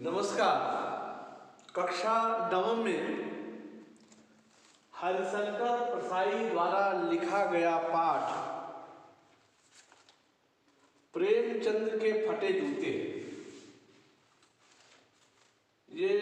नमस्कार। कक्षा नवम में हरिशंकर प्रसाई द्वारा लिखा गया पाठ प्रेमचंद के फटे जूते। ये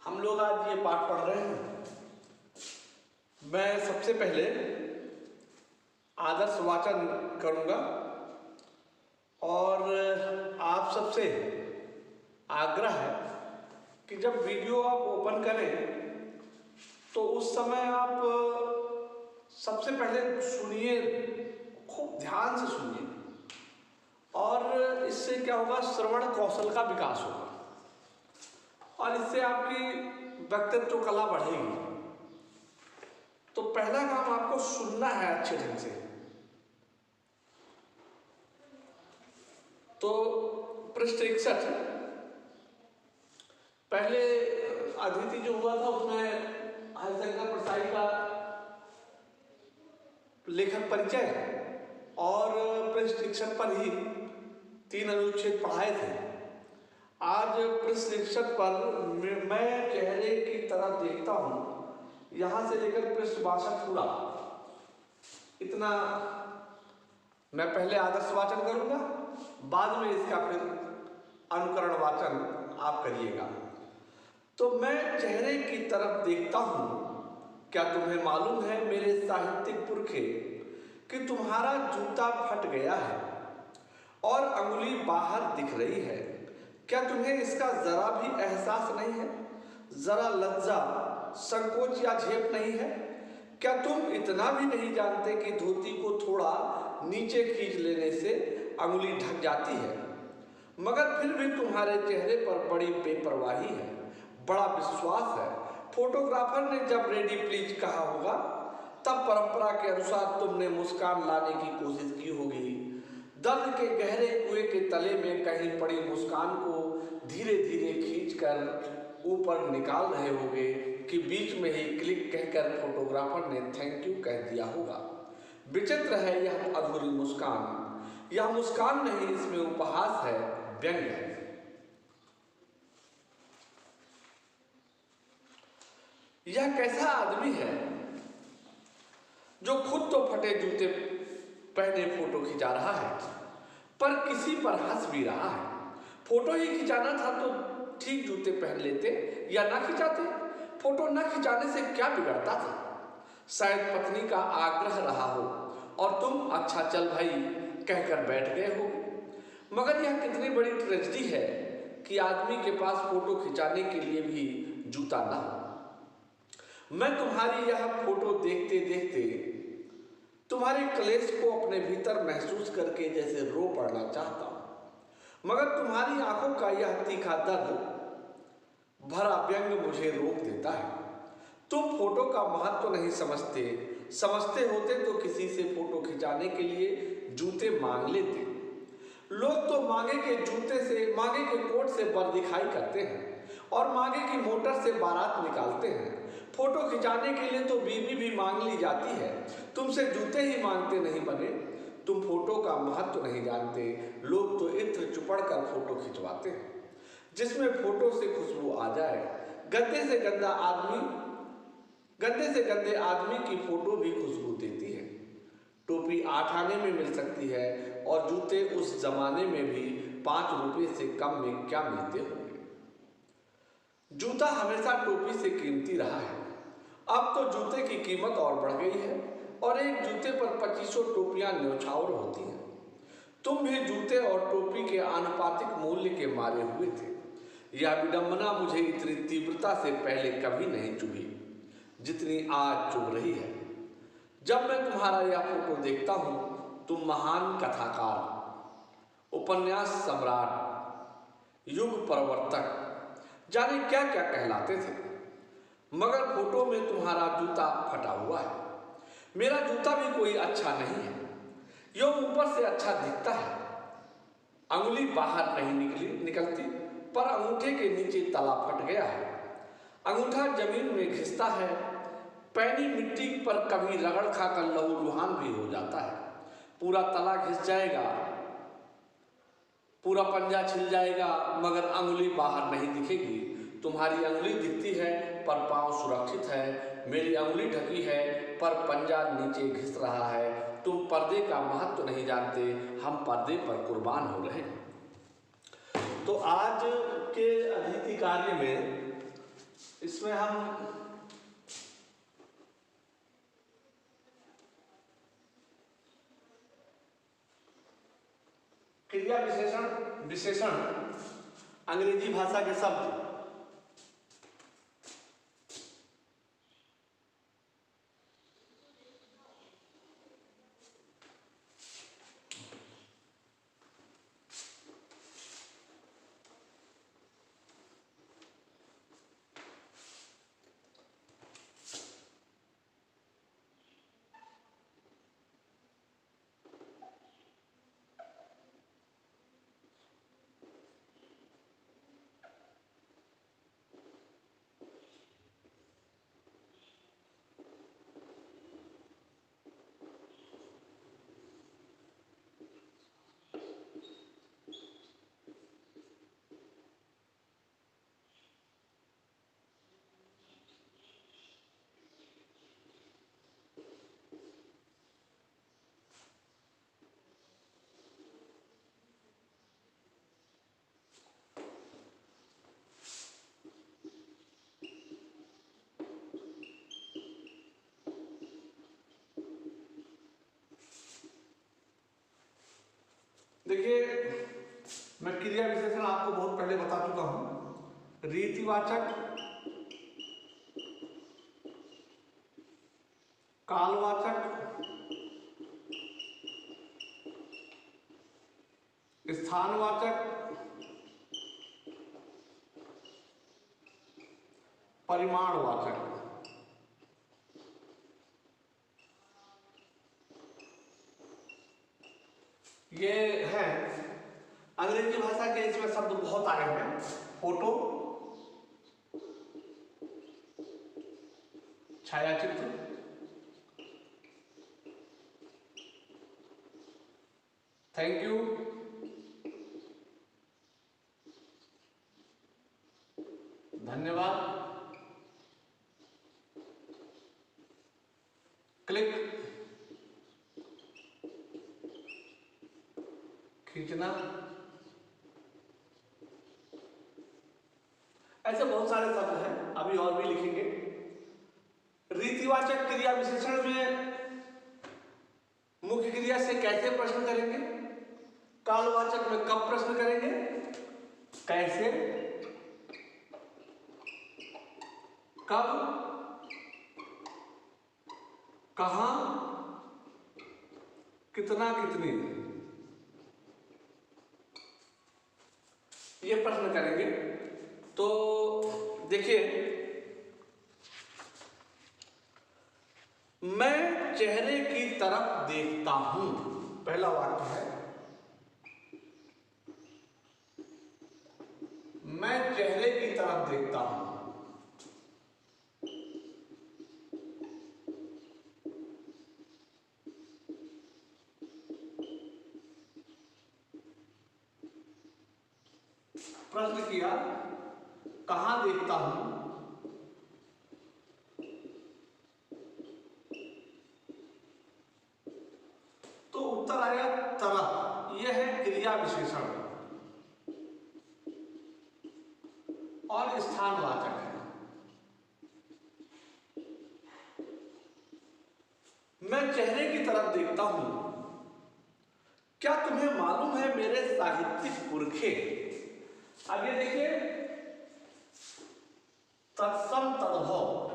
हम लोग आज ये पाठ पढ़ रहे हैं। मैं सबसे पहले आदर्श वाचन करूंगा और आप सबसे आग्रह है कि जब वीडियो आप ओपन करें तो उस समय आप सबसे पहले सुनिए, खूब ध्यान से सुनिए और इससे क्या होगा, श्रवण कौशल का विकास होगा और इससे आपकी व्यक्तित्व कला बढ़ेगी। तो पहला काम आपको सुनना है अच्छे ढंग से। तो पृष्ठ 61 पहले अदिति जो हुआ था उसमें हरिशंकर प्रसाई का लेखक परिचय और पृष्ठ 61 पर ही 3 अनुच्छेद पढ़ाए थे। आज पृष्ठ 61 पर मैं चेहरे की तरफ देखता हूं, यहां से लेकर पृष्ठ 62 पूरा, इतना मैं पहले आदर्श वाचन करूंगा, बाद में इसका फिर अनुकरण वाचन आप करिएगा। तो मैं चेहरे की तरफ देखता हूं, क्या तुम्हें मालूम है मेरे साहित्यिक पुरखे कि तुम्हारा जूता फट गया है और अंगुली बाहर दिख रही है। क्या तुम्हें इसका जरा भी एहसास नहीं है? जरा लज्जा, संकोच या झेप नहीं है? क्या तुम इतना भी नहीं जानते कि धोती को थोड़ा नीचे खींच लेने से अंगुली ढक जाती है? मगर फिर भी तुम्हारे चेहरे पर बड़ी बेपरवाही है, बड़ा विश्वास है। फोटोग्राफर ने जब रेडी प्लीज कहा होगा तब परंपरा के अनुसार तुमने मुस्कान लाने की कोशिश की होगी। दर्द के गहरे कुएं के तले में कहीं पड़ी मुस्कान को धीरे धीरे खींचकर ऊपर निकाल रहे होगे कि बीच में ही क्लिक कहकर फोटोग्राफर ने थैंक यू कह दिया होगा। विचित्र है यह अधूरी मुस्कान। यह मुस्कान नहीं, इसमें उपहास है, व्यंग्य है। यह कैसा आदमी है जो खुद तो फटे जूते पहने फोटो खिंचा रहा है पर किसी पर हंस भी रहा है। फोटो ही खिंचाना था तो ठीक जूते पहन लेते या ना खिंचाते। फोटो ना खिंचाने से क्या बिगड़ता था? शायद पत्नी का आग्रह रहा हो और तुम अच्छा चल भाई कहकर बैठ गए हो। मगर यह कितनी बड़ी ट्रेजेडी है कि आदमी के पास फोटो खिंचाने के लिए भी जूता ना हो। मैं तुम्हारी यह फोटो देखते देखते तुम्हारे क्लेश को अपने भीतर महसूस करके जैसे रो पड़ना चाहता हूं, मगर तुम्हारी आंखों का यह तीखा दर्द भरा व्यंग मुझे रोक देता है। तुम फोटो का महत्व नहीं समझते, समझते होते तो किसी से फोटो खिंचाने के लिए जूते मांग लेते। लोग तो मांगे के जूते से, मांगे के कोट से बर दिखाई करते हैं और मांगे की मोटर से बारात निकालते हैं। फोटो खिंचाने के लिए तो बीवी भी मांग ली जाती है, तुमसे जूते ही मांगते नहीं बने। तुम फोटो का महत्व नहीं जानते। लोग तो इत्र चुपड़ कर फोटो खिंचवाते हैं जिसमें फोटो से खुशबू आ जाए, गंदे से गंदे आदमी की फोटो भी खुशबू देती है। टोपी 8 आने में मिल सकती है और जूते उस जमाने में भी 5 रुपए से कम में क्या मिलते होंगे। जूता हमेशा टोपी से कीमती रहा है। अब तो जूते की कीमत और बढ़ गई है और एक जूते पर 2500 टोपियां न्यौछावर होती हैं। तुम भी जूते और टोपी के आनुपातिक मूल्य के मारे हुए थे। यह विडंबना मुझे इतनी तीव्रता से पहले कभी नहीं चुभी जितनी आज चुभ रही है। जब मैं तुम्हारा यह फोटो देखता हूं, तुम महान कथाकार, उपन्यास सम्राट, युग प्रवर्तक, जाने क्या क्या कहलाते थे, मगर फोटो में तुम्हारा जूता फटा हुआ है। मेरा जूता भी कोई अच्छा नहीं है। यो ऊपर से अच्छा दिखता है, अंगुली बाहर नहीं निकलती, पर अंगूठे के नीचे तला फट गया है। अंगूठा जमीन में घिसता है, पैनी मिट्टी पर कभी रगड़ खाकर लहूलुहान भी हो जाता है। पूरा तला घिस जाएगा, पूरा पंजा छिल जाएगा, मगर अंगुली बाहर नहीं दिखेगी। तुम्हारी अंगुली दिखती है पर पांव सुरक्षित है। मेरी अंगुली ढकी है पर पंजा नीचे घिस रहा है। तुम पर्दे का महत्व नहीं जानते, हम पर्दे पर कुर्बान हो रहे हैं। तो आज के अतिथि कार्य में इसमें हम क्रिया विशेषण अंग्रेजी भाषा के शब्द देखिए, मैं क्रिया विशेषण आपको बहुत पहले बता चुका हूं। रीतिवाचक, कालवाचक, स्थानवाचक, परिमाणवाचक। ये है अंग्रेजी भाषा के। इसमें शब्द बहुत आए हैं। फोटो, छायाचित्र, थैंक यू, धन्यवाद, क्लिक, खींचना, ऐसे बहुत सारे शब्द हैं, अभी और भी लिखेंगे। रीतिवाचक क्रिया विशेषण में मुख्य क्रिया से कैसे प्रश्न करेंगे, कालवाचक में कब प्रश्न करेंगे, कैसे, कब, कहां, कितना, कितनी, ये प्रश्न करेंगे। तो देखिए, मैं चेहरे की तरफ देखता हूं, पहला वाक्य है। मैं चेहरे की तरफ देखता हूं। प्रश्न किया, कहां देखता हूं, उत्तर आया तरफ, यह है क्रिया विशेषण और स्थानवाचक है। मैं चेहरे की तरफ देखता हूं, क्या तुम्हें मालूम है मेरे साहित्यिक पुरखे। आगे देखिए, तत्सम तद्भव,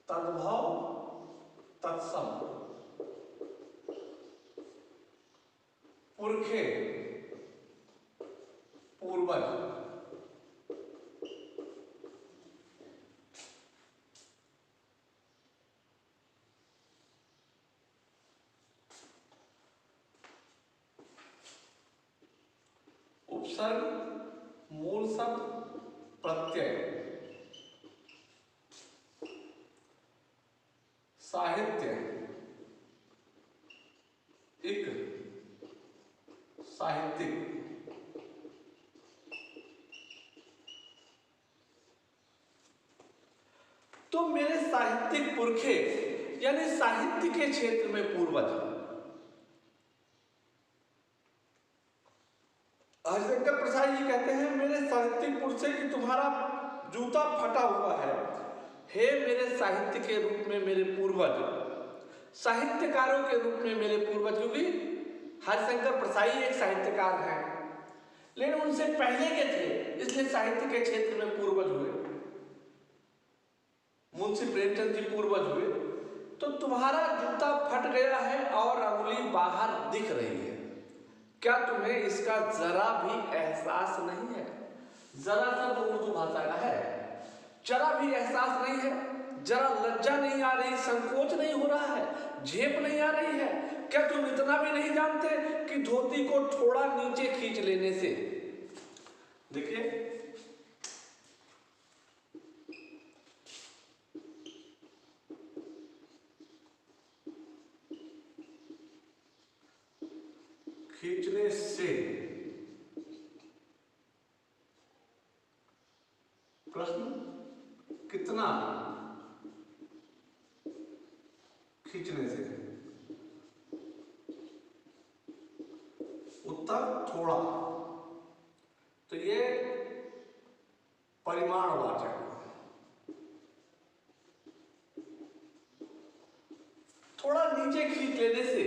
तद्भव तत्सम, पुरखे पूर्वज, उपसर्ग, मूल शब्द, प्रत्यय, साहित्य, इक, साहित्यिक। तो मेरे साहित्यिक पुरखे यानी साहित्य के क्षेत्र में पूर्वज। हरिशंकर प्रसाद जी कहते हैं, मेरे साहित्यिक पुरखे कि तुम्हारा जूता फटा हुआ है, हे मेरे साहित्य के रूप में मेरे पूर्वज, साहित्यकारों के रूप में मेरे पूर्वज। क्योंकि हरिशंकर प्रसाद एक साहित्यकार हैं, लेकिन उनसे पहले के थे, इसलिए साहित्य के क्षेत्र में पूर्वज हुए। मुंशी प्रेमचंद जी पूर्वज हुए। तो तुम्हारा जूता फट गया है और अंगुली बाहर दिख रही है, क्या तुम्हें इसका जरा भी एहसास नहीं है। जरा शब्द उर्दू भाषा का है, जरा भी एहसास नहीं है, जरा लज्जा नहीं आ रही, संकोच नहीं हो रहा है, झेप नहीं आ रही है। क्या तुम इतना भी नहीं जानते कि धोती को थोड़ा नीचे खींच लेने से, देखिए खींचने से, प्रश्न कितना, खींचने से, उत्तर थोड़ा। तो ये परिमाणवाचक, थोड़ा नीचे खींच लेने से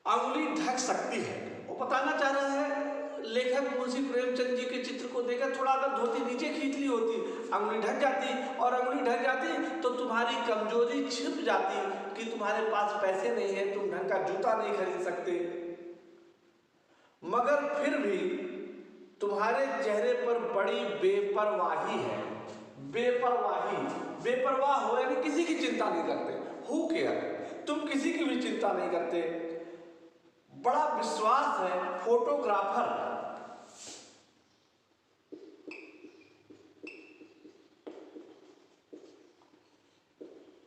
अंगुली ढक सकती है। वो बताना चाह रहा है लेखक मुंशी प्रेमचंद जी के चित्र को देखकर, थोड़ा अगर धोती नीचे खींच ली होती, अंगुली ढक जाती, और अंगुली ढक जाती तो तुम्हारी कमजोरी छिप जाती कि तुम्हारे पास पैसे नहीं है, तुम ढंग का जूता नहीं खरीद सकते। मगर फिर भी तुम्हारे चेहरे पर बड़ी बेपरवाही है। बेपरवाही, बेपरवाह हो यानी किसी की चिंता नहीं करते, हु केयर, तुम किसी की भी चिंता नहीं करते। बड़ा विश्वास है, फोटोग्राफर,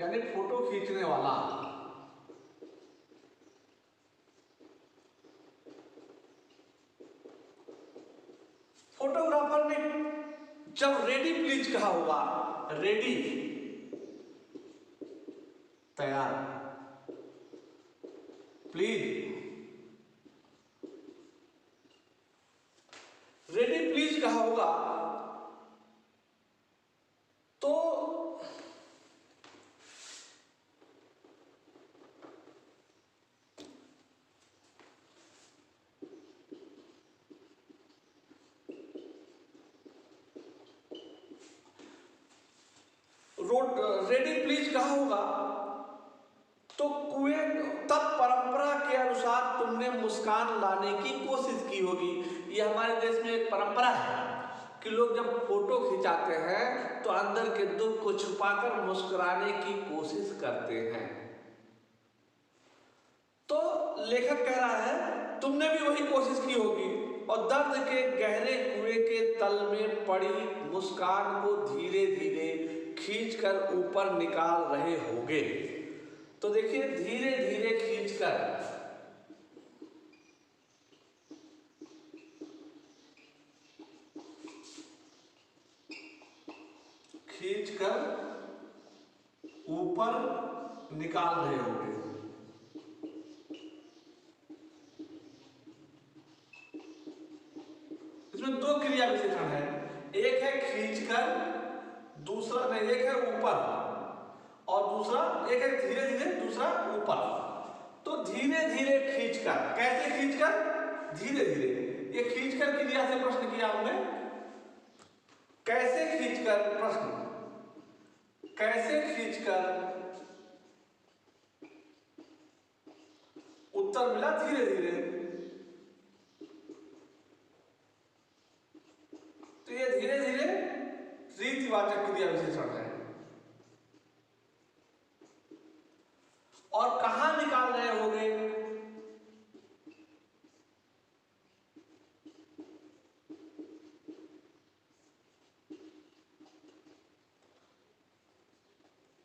यानी फोटो खींचने वाला। फोटोग्राफर ने जब रेडी प्लीज कहा होगा, रेडी तैयार, प्लीज रेडी प्लीज कहा होगा, तो रेडी प्लीज कहा होगा, तो कुएं तब परंपरा के अनुसार तुमने मुस्कान लाने की कोशिश की होगी। ये हमारे देश में एक परंपरा है कि लोग जब फोटो खिंचाते हैं तो अंदर के दुख को छुपाकर मुस्कुराने की कोशिश करते हैं। तो लेखक कह रहा है तुमने भी वही कोशिश की होगी और दर्द के गहरे कुएं के तल में पड़ी मुस्कान को धीरे धीरे खींचकर ऊपर निकाल रहे होगे। तो देखिए, धीरे धीरे खींचकर ऊपर निकाल रहे होंगे। इसमें दो क्रिया विशेषण है, एक है खींचकर, दूसरा नहीं, एक है ऊपर और दूसरा, एक है धीरे धीरे, दूसरा ऊपर। तो धीरे धीरे खींचकर, कैसे खींचकर? धीरे धीरे। ये खींचकर क्रिया से प्रश्न किया हमने, कैसे खींचकर? प्रश्न कैसे खींचकर? उत्तर मिला धीरे धीरे। तो ये धीरे धीरे रीतिवाचक क्रिया विशेषण है। और कहां निकाल रहे होंगे?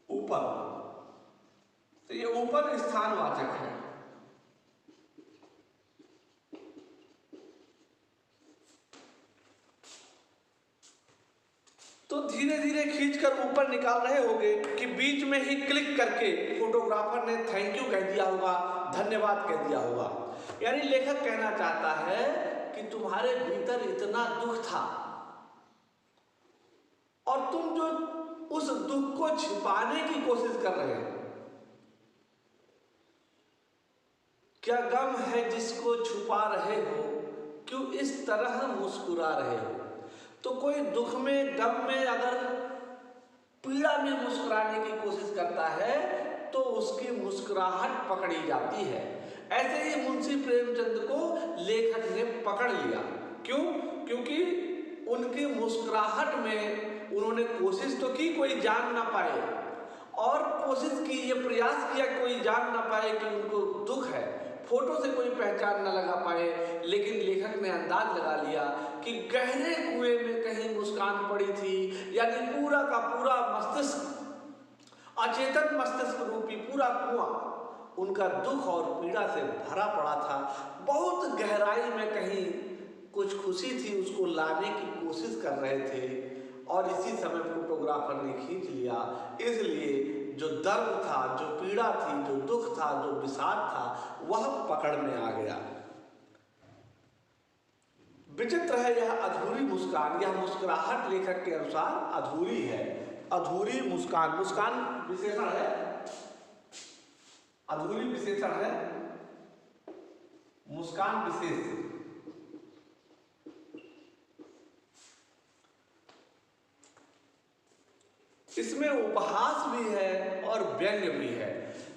ऊपर। तो ये ऊपर स्थानवाचक है। तो धीरे धीरे खींचकर ऊपर निकाल रहे होंगे कि बीच में ही क्लिक करके फोटोग्राफर ने थैंक यू कह दिया होगा, धन्यवाद कह दिया होगा। यानी लेखक कहना चाहता है कि तुम्हारे भीतर इतना दुख था और तुम जो उस दुख को छिपाने की कोशिश कर रहे हो। क्या गम है जिसको छुपा रहे हो, क्यों इस तरह मुस्कुरा रहे हो? तो कोई दुख में, गम में, अगर पीड़ा में मुस्कुराने की कोशिश करता है तो उसकी मुस्कुराहट पकड़ी जाती है। ऐसे ही मुंशी प्रेमचंद को लेखक ने पकड़ लिया। क्यों? क्योंकि उनकी मुस्कुराहट में उन्होंने कोशिश तो की कोई जान ना पाए, और कोशिश की, ये प्रयास किया कोई जान ना पाए कि उनको दुख है, फोटो से कोई पहचान न लगा पाए। लेकिन लेखक ने अंदाज लगा लिया कि गहरे कुएं में कहीं मुस्कान पड़ी थी, यानी पूरा का पूरा मस्तिष्क, अचेतन मस्तिष्क रूपी पूरा कुआं उनका दुख और पीड़ा से भरा पड़ा था। बहुत गहराई में कहीं कुछ खुशी थी, उसको लाने की कोशिश कर रहे थे, और इसी समय फोटोग्राफर ने खींच लिया। इसलिए जो दर्द था, जो पीड़ा थी, जो दुख था, जो विषाद था, वह पकड़ में आ गया। विचित्र है यह अधूरी मुस्कान। यह मुस्कुराहट लेखक के अनुसार अधूरी है। अधूरी मुस्कान, मुस्कान विशेषण है, अधूरी विशेषण है, मुस्कान विशेष। इसमें उपहास भी है और व्यंग्य भी है।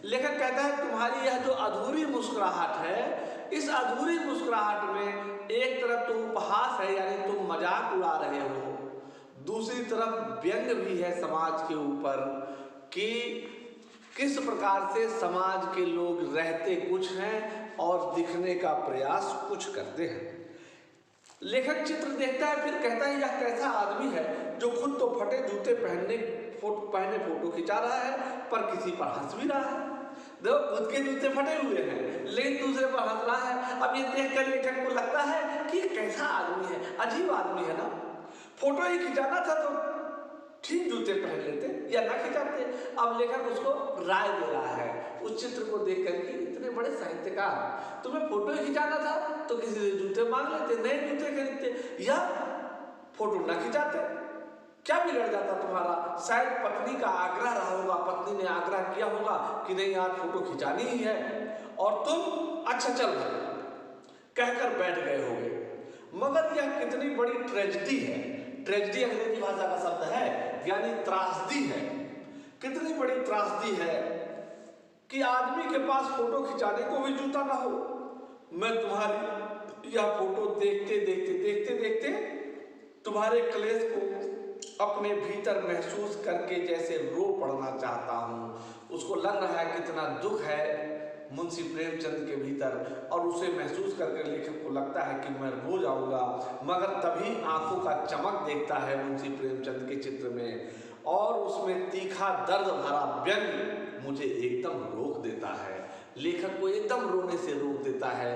लेखक कहता है तुम्हारी यह जो अधूरी मुस्कुराहट है, इस अधूरी मुस्कुराहट में एक तरफ तो उपहास है, यानी तुम मजाक उड़ा रहे हो, दूसरी तरफ व्यंग्य भी है समाज के ऊपर कि किस प्रकार से समाज के लोग रहते कुछ हैं और दिखने का प्रयास कुछ करते हैं। लेखक चित्र देखता है, फिर कहता है यह कैसा आदमी है जो खुद तो फटे जूते पहने फोटो खिंचा रहा है, पर किसी पर हंस भी रहा है। देखो खुद के जूते फटे हुए हैं लेकिन दूसरे पर हंस रहा है। अब ये देखकर लेखक को लगता है कि कैसा आदमी है, अजीब आदमी है ना। फोटो ही खिंचाना था तो ठीक जूते पहन लेते या ना खिंचाते। अब लेखक उसको राय दे रहा है उस चित्र को देख करके, इतने बड़े साहित्यकार, तुम्हें फोटो ही खिंचाना था तो किसी से जूते मांग लेते, नए जूते खरीदते, या फोटो ना खिंचाते। क्या बिगड़ जाता तुम्हारा? शायद पत्नी का आग्रह रहा होगा, पत्नी ने आग्रह किया होगा कि नहीं यार फोटो खिंचानी ही है, और तुम अच्छा चल कहकर बैठ गए होगे। मगर यह कितनी बड़ी ट्रेजेडी है। ट्रेजेडी अंग्रेजी भाषा का शब्द है, यानी त्रासदी है। कितनी बड़ी त्रासदी है कि आदमी के पास फोटो खिंचाने को भी जूता ना हो। मैं तुम्हारी यह फोटो देखते देखते तुम्हारे क्लेश को अपने भीतर महसूस करके जैसे रो पड़ना चाहता हूँ। उसको लग रहा है कितना दुख है मुंशी प्रेमचंद के भीतर, और उसे महसूस करके लेखक को लगता है कि मैं रो जाऊंगा। मगर तभी आंखों का चमक देखता है मुंशी प्रेमचंद के चित्र में, और उसमें तीखा दर्द भरा व्यंग्य मुझे एकदम रोक देता है, लेखक को एकदम रोने से रोक देता है।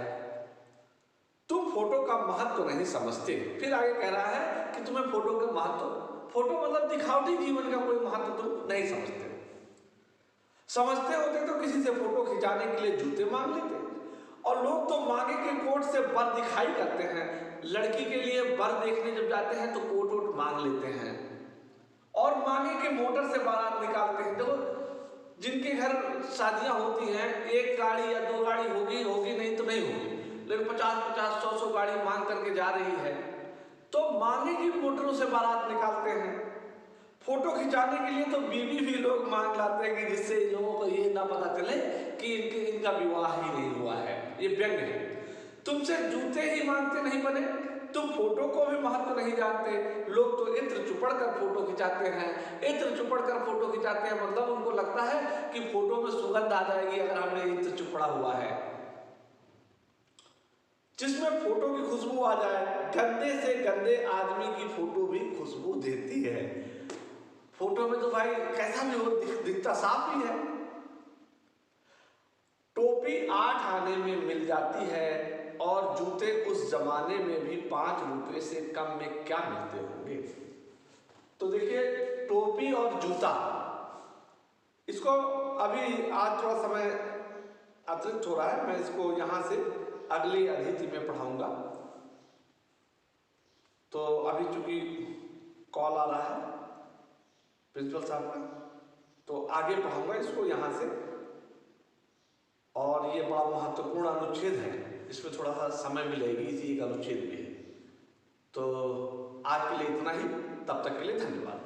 तुम फोटो का महत्व नहीं समझते। फिर आगे कह रहा है कि तुम्हें फोटो का महत्व, फोटो मतलब दिखावटी जीवन का कोई महत्व तुम नहीं समझते। समझते होते तो किसी से फोटो खिंचाने के लिए जूते मांग लेते, और लोग तो मांगे के कोट से वर दिखाई करते हैं। लड़की के लिए वर देखने जब जाते हैं तो कोट वोट मांग लेते हैं, और मांगे के मोटर से बारात निकालते हैं। देखो जिनके घर शादियां होती हैं, एक गाड़ी या दो गाड़ी होगी होगी, नहीं तो नहीं होगी, लेकिन 50-50, 100-100 गाड़ी मांग करके जा रही है, तो मांगे की मोटरों से बारात निकालते हैं। फोटो खिंचाने के लिए तो बीवी भी लोग मांग लाते हैं कि जिससे लोगों को ये ना पता चले कि इनका विवाह ही नहीं हुआ है। ये व्यंग है। तुमसे जूते ही मांगते नहीं बने, तुम फोटो को भी महत्व नहीं जानते। लोग तो इत्र चुपड़ कर फोटो खिंचाते हैं, इत्र चुपड़ कर फोटो खिंचाते हैं, मतलब उनको लगता है कि फोटो में सुगंध आ जाएगी अगर हमने इत्र चुपड़ा हुआ है, जिसमें फोटो की खुशबू आ जाए। गंदे से गंदे आदमी की फोटो भी खुशबू देती है। फोटो में तो भाई कैसा भी हो दिखता साफ ही है। टोपी 8 आने में मिल जाती है, और जूते उस जमाने में भी 5 रुपए से कम में क्या मिलते होंगे। तो देखिए टोपी और जूता, इसको अभी आज थोड़ा समय अतिरिक्त हो रहा है, मैं इसको यहां से अगली अतिथि में पढ़ाऊंगा। तो अभी चूंकि कॉल आ रहा है प्रिंसिपल साहब का, तो आगे पढ़ाऊंगा इसको यहां से। और ये बड़ा महत्वपूर्ण अनुच्छेद है, इसमें थोड़ा सा समय भी लगेगी, इसी एक अनुच्छेद में है। तो आज के लिए इतना ही, तब तक के लिए धन्यवाद।